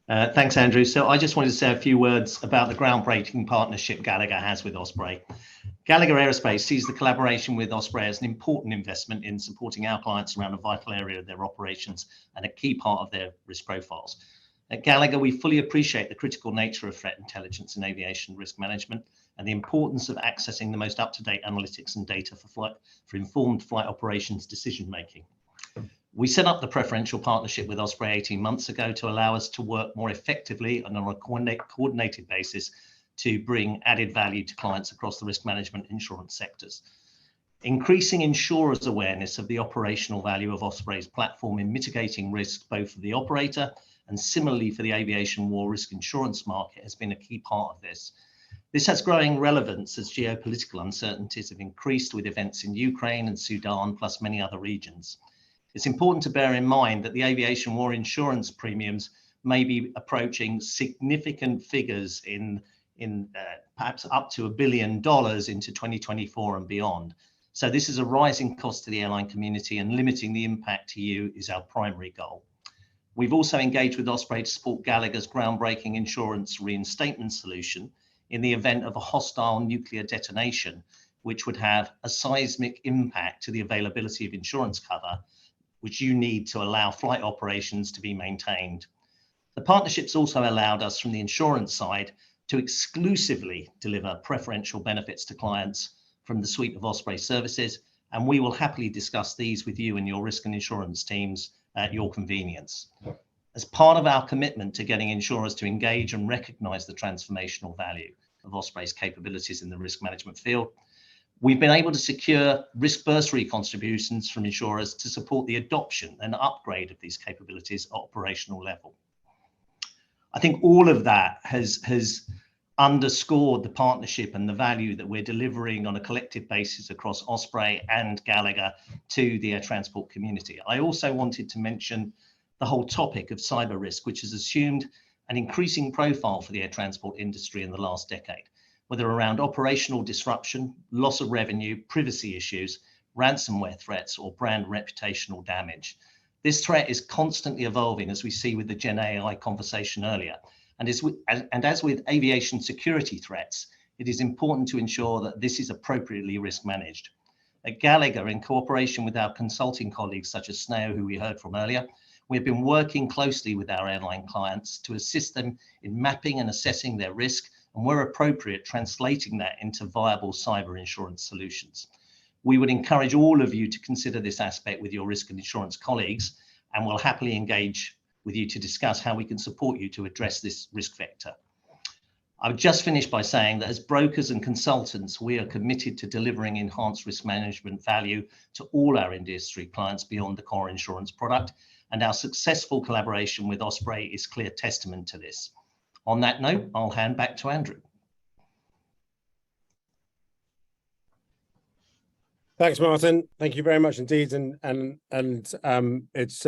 Thanks, Andrew. So I just wanted to say a few words about the groundbreaking partnership Gallagher has with Osprey. Gallagher Aerospace sees the collaboration with Osprey as an important investment in supporting our clients around a vital area of their operations and a key part of their risk profiles. At Gallagher, we fully appreciate the critical nature of threat intelligence and aviation risk management and the importance of accessing the most up-to-date analytics and data for informed flight operations decision-making. We set up the preferential partnership with Osprey 18 months ago to allow us to work more effectively and on a coordinated basis to bring added value to clients across the risk management insurance sectors. Increasing insurers' awareness of the operational value of Osprey's platform in mitigating risk, both for the operator and similarly for the aviation war risk insurance market, has been a key part of this. This has growing relevance as geopolitical uncertainties have increased with events in Ukraine and Sudan, plus many other regions. It's important to bear in mind that the aviation war insurance premiums may be approaching significant figures in perhaps up to $1 billion into 2024 and beyond. So this is a rising cost to the airline community, and limiting the impact to you is our primary goal. We've also engaged with Osprey to support Gallagher's groundbreaking insurance reinstatement solution in the event of a hostile nuclear detonation, which would have a seismic impact to the availability of insurance cover, which you need to allow flight operations to be maintained. The partnerships also allowed us from the insurance side to exclusively deliver preferential benefits to clients from the suite of Osprey services, and we will happily discuss these with you and your risk and insurance teams at your convenience. As part of our commitment to getting insurers to engage and recognise the transformational value of Osprey's capabilities in the risk management field, we've been able to secure risk bursary contributions from insurers to support the adoption and upgrade of these capabilities at operational level. I think all of that has underscored the partnership and the value that we're delivering on a collective basis across Osprey and Gallagher to the air transport community. I also wanted to mention the whole topic of cyber risk, which has assumed an increasing profile for the air transport industry in the last decade, whether around operational disruption, loss of revenue, privacy issues, ransomware threats, or brand reputational damage. This threat is constantly evolving, as we see with the GenAI conversation earlier. And as with aviation security threats, it is important to ensure that this is appropriately risk managed. At Gallagher, in cooperation with our consulting colleagues such as Sneo, who we heard from earlier, we've been working closely with our airline clients to assist them in mapping and assessing their risk, and where appropriate, translating that into viable cyber insurance solutions. We would encourage all of you to consider this aspect with your risk and insurance colleagues, and we'll happily engage with you to discuss how we can support you to address this risk vector. I would just finish by saying that as brokers and consultants, we are committed to delivering enhanced risk management value to all our industry clients beyond the core insurance product, and our successful collaboration with Osprey is clear testament to this. On that note, I'll hand back to Andrew. Thanks, Martin. Thank you very much indeed, and it's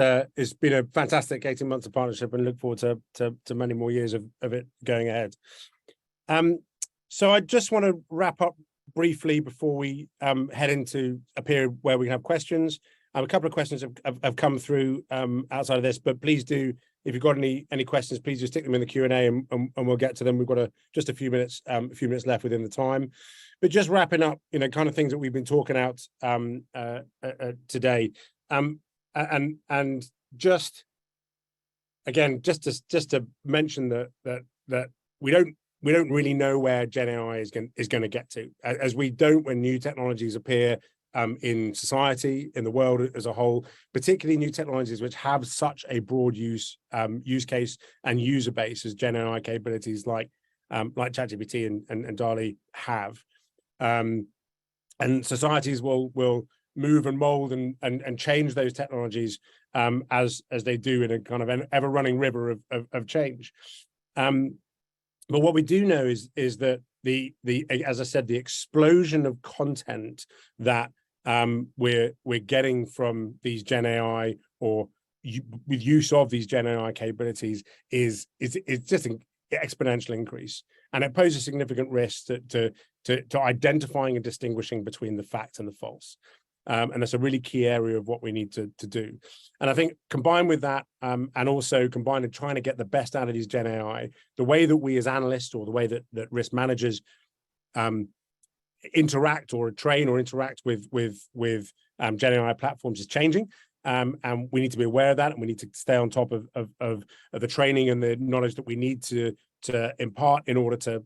been a fantastic 18 months of partnership, and look forward to many more years of it going ahead. So I just want to wrap up briefly before we head into a period where we can have questions. A couple of questions have come through outside of this, but please do, if you've got any questions, please just stick them in the Q&A, and we'll get to them. We've got just a few minutes left within the time. But just wrapping up, kind of things that we've been talking out today, and just again, just to mention that we don't really know where GenAI is going to get to, as we don't when new technologies appear in society, in the world as a whole, particularly new technologies which have such a broad use case and user base as GenAI capabilities like ChatGPT and DALL-E have. And societies will move and mold and change those technologies as they do in a kind of an ever-running river of change. But what we do know is that the as I said, the explosion of content that we're getting from these GenAI or with use of these GenAI capabilities is just an exponential increase, and it poses significant risk to identifying and distinguishing between the fact and the false. And that's a really key area of what we need to do. And I think combined with that, and also combined in trying to get the best out of these GenAI, the way that we as analysts or the way that risk managers interact or train or interact with GenAI platforms is changing. And we need to be aware of that, and we need to stay on top of the training and the knowledge that we need to impart in order to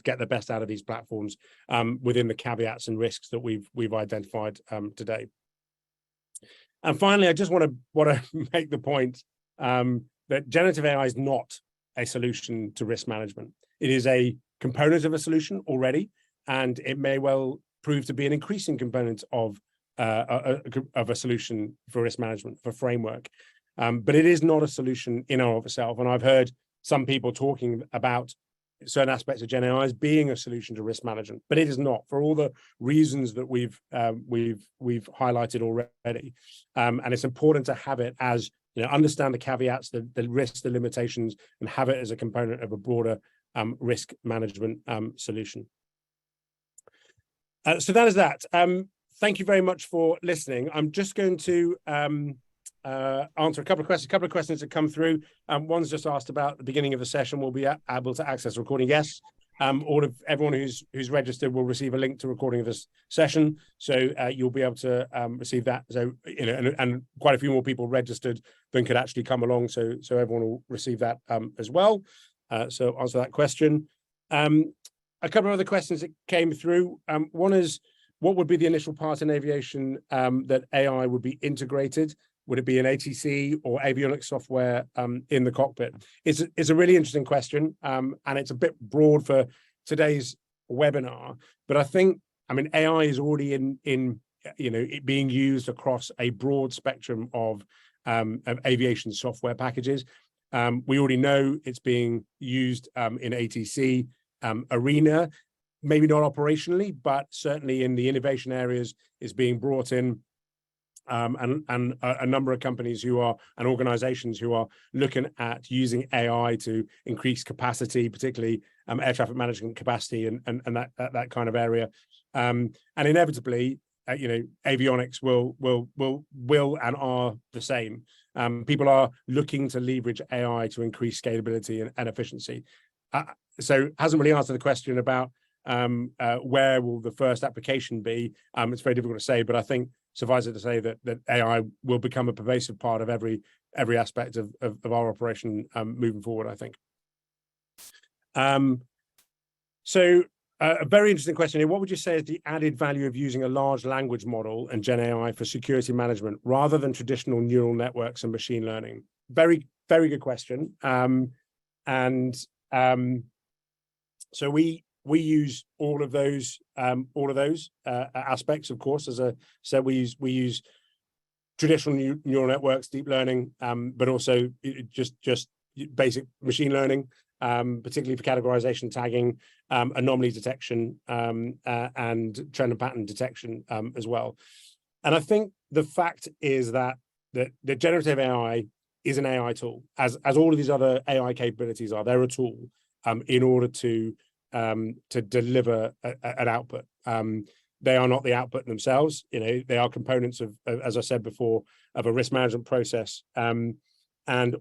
get the best out of these platforms within the caveats and risks that we've identified today. And finally, I just want to make the point that generative AI is not a solution to risk management. It is a component of a solution already, and it may well prove to be an increasing component of a solution for risk management, for framework. But it is not a solution in and of itself. And I've heard some people talking about certain aspects of GenAI as being a solution to risk management, but it is not, for all the reasons that we've highlighted already. And it's important to have it as, understand the caveats, the risks, the limitations, and have it as a component of a broader risk management solution. So that is that. Thank you very much for listening. I'm just going to answer a couple of questions. That come through. One's just asked about the beginning of the session. Will be able to access the recording? Yes. Everyone who's registered will receive a link to recording of this session, so you'll be able to receive that. So and quite a few more people registered than could actually come along. So everyone will receive that as well. So answer that question. A couple of other questions that came through. One is, what would be the initial part in aviation that AI would be integrated? Would it be an ATC or avionics software in the cockpit? It's a really interesting question, and it's a bit broad for today's webinar. But I mean, AI is already in it being used across a broad spectrum of aviation software packages. We already know it's being used in ATC arena, maybe not operationally, but certainly in the innovation areas is being brought in. And a number of companies and organizations who are looking at using AI to increase capacity, particularly air traffic management capacity and that kind of area. And inevitably, avionics will and are the same. People are looking to leverage AI to increase scalability and efficiency. So hasn't really answered the question about where will the first application be. It's very difficult to say, but I think suffice it to say that AI will become a pervasive part of every aspect of our operation moving forward, I think. So a very interesting question here. What would you say is the added value of using a large language model and GenAI for security management rather than traditional neural networks and machine learning? Very, very good question. So we use all of those aspects, of course. As I said, we use traditional neural networks, deep learning, but also just basic machine learning, particularly for categorization, tagging, anomaly detection, and trend and pattern detection as well. And I think the fact is that the generative AI is an AI tool, as all of these other AI capabilities are. They're a tool in order to deliver an output. They are not the output themselves. They are components of, as I said before, of a risk management process, and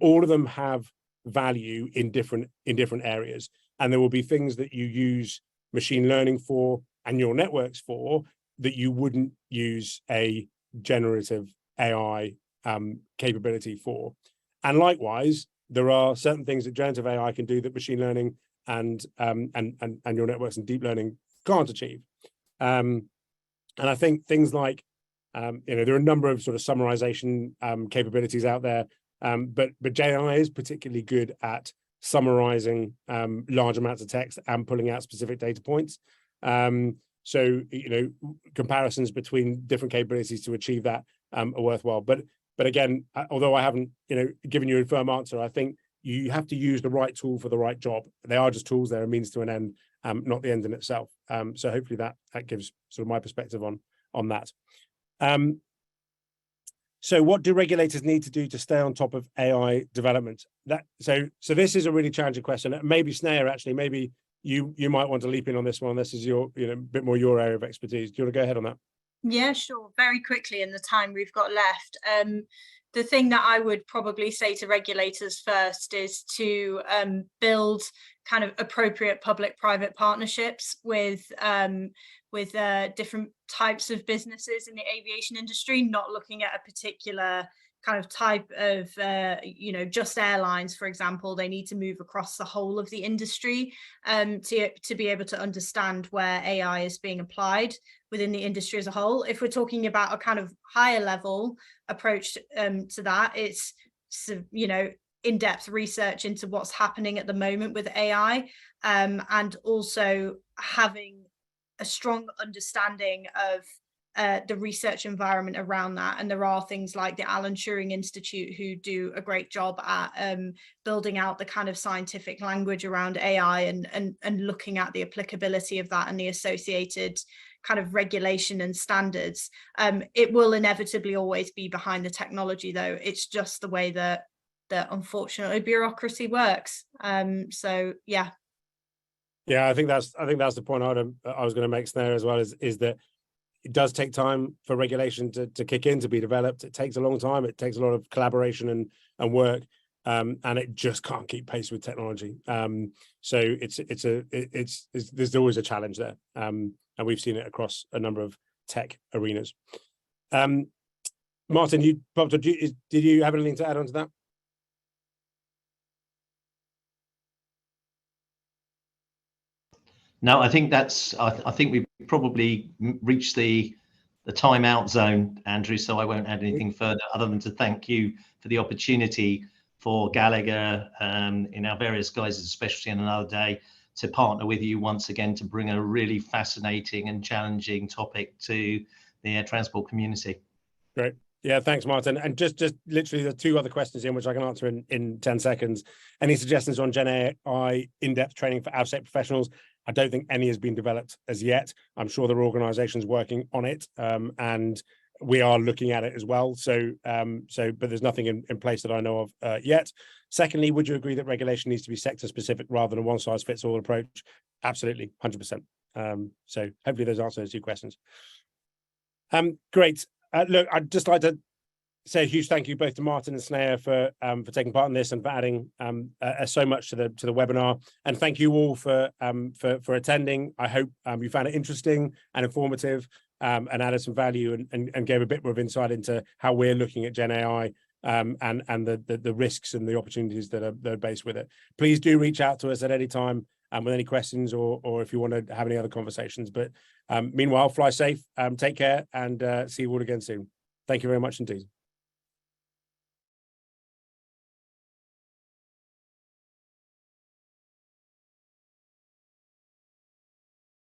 all of them have value in different areas. And there will be things that you use machine learning for and neural networks for that you wouldn't use a generative AI capability for. And likewise, there are certain things that generative AI can do that machine learning and neural networks and deep learning can't achieve. And I think things like there are a number of sort of summarization capabilities out there, but GenAI is particularly good at summarizing large amounts of text and pulling out specific data points. So comparisons between different capabilities to achieve that are worthwhile. But again, although I haven't given you a firm answer, I think you have to use the right tool for the right job. They are just tools; they're a means to an end, not the end in itself. So hopefully that gives sort of my perspective on that. So what do regulators need to do to stay on top of AI development? So this is a really challenging question. Maybe Sneha, actually, maybe you might want to leap in on this one. This is your a bit more your area of expertise. Do you want to go ahead on that? Yeah, sure. Very quickly in the time we've got left. The thing that I would probably say to regulators first is to build kind of appropriate public-private partnerships with different types of businesses in the aviation industry, not looking at a particular kind of type of, just airlines, for example. They need to move across the whole of the industry to be able to understand where AI is being applied within the industry as a whole. If we're talking about a kind of higher level approach to that, it's, in-depth research into what's happening at the moment with AI, and also having a strong understanding of the research environment around that. And there are things like the Alan Turing Institute who do a great job at building out the kind of scientific language around AI and looking at the applicability of that and the associated kind of regulation and standards. It will inevitably always be behind the technology, though. It's just the way that unfortunately bureaucracy works. So yeah. Yeah, I think that's the point I was going to make there as well, is that It does take time for regulation to kick in, to be developed. It takes a long time. It takes a lot of collaboration and work, and it just can't keep pace with technology. So there's always a challenge there, and we've seen it across a number of tech arenas. Martin, did you have anything to add on to that? No, I think that's. I think we've probably reached the timeout zone, Andrew. So I won't add anything further, other than to thank you for the opportunity for Gallagher in our various guises, especially in another day, to partner with you once again to bring a really fascinating and challenging topic to the air transport community. Great. Yeah, thanks, Martin. And just literally the two other questions in which I can answer in 10 seconds. Any suggestions on GenAI in-depth training for AvSec professionals? I don't think any has been developed as yet. I'm sure there are organizations working on it, and we are looking at it as well. But there's nothing in place that I know of yet. Secondly, would you agree that regulation needs to be sector specific rather than a one size fits all approach? Absolutely, 100%. So hopefully those answer those two questions. Great. Look, I'd just like to say a huge thank you both to Martin and Snea for taking part in this and for adding so much to the webinar. And thank you all for attending. I hope you found it interesting and informative, and added some value and gave a bit more of insight into how we're looking at GenAI and the risks and the opportunities that are based with it. Please do reach out to us at any time with any questions or if you want to have any other conversations. But meanwhile, fly safe, take care, and see you all again soon. Thank you very much indeed.